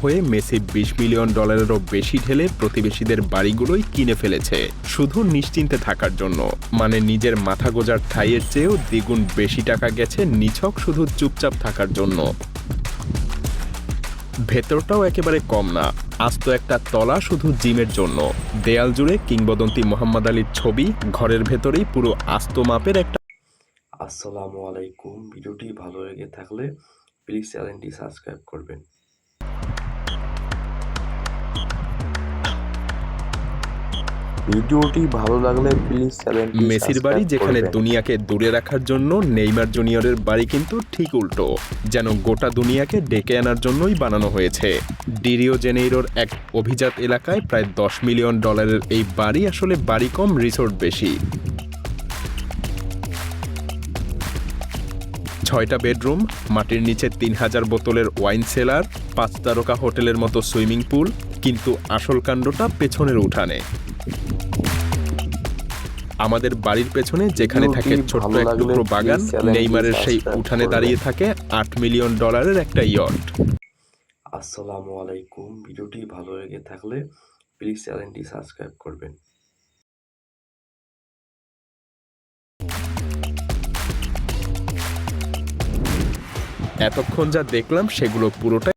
হয়ে মেসি $20 মিলিয়নেরও বেশি ঢেলে প্রতিবেশীদের বাড়িগুলোই কিনে ফেলেছে শুধু নিশ্চিন্তে থাকার জন্য। মানে নিজের মাথা গোজার ঠাঁইয়ের চেয়েও দ্বিগুণ বেশি টাকা গেছে নিছক শুধু চুপচাপ থাকার জন্য। ভেতরটাও একেবারে কম না, আস্ত একটা তলা শুধু জিমের জন্য। দেয়াল জুড়ে কিংবদন্তি মোহাম্মদ আলীর ছবি, ঘরের ভেতরেই পুরো আস্ত মাপের একটা। আসসালামু আলাইকুম। ভিডিওটি ভালো লেগে থাকলে প্লিজ চ্যানেলটি সাবস্ক্রাইব করবেন। ভিডিওটি ভালো লাগলে প্লিজ চ্যানেলটি মেসির বাড়ি সাবস্ক্রাইব যেখানে করবেন। দুনিয়াকে দূরে রাখার জন্য, নেইমার জুনিয়রের বাড়ি কিন্তু ঠিক উল্টো, যেন গোটা দুনিয়াকে ডেকে আনার জন্যই বানানো হয়েছে। ডিরিও জেনেইরোর এক অভিজাত এলাকায় প্রায় $10 মিলিয়ন এই বাড়ি আসলে বাড়ি কম, রিসোর্ট বেশি। 6টা বেডরুম, মাটির নিচে 3000 বোতলের ওয়াইন সেলার, 5 তারকা হোটেলের মতো সুইমিং পুল। কিন্তু আসল কাণ্ডটা পেছনের উঠানে। আমাদের বাড়ির পেছনে যেখানে থাকে ছোট্ট এক টুকরো বাগান, নেইমারের সেই উঠানে দাঁড়িয়ে থাকে $8 মিলিয়ন একটা ইয়ট। আসসালামু আলাইকুম। ভিডিওটি ভালো লেগে থাকলে প্লিজ চ্যানেলটি সাবস্ক্রাইব করবেন। এতক্ষণ যা দেখলাম সেগুলো পুরোটাই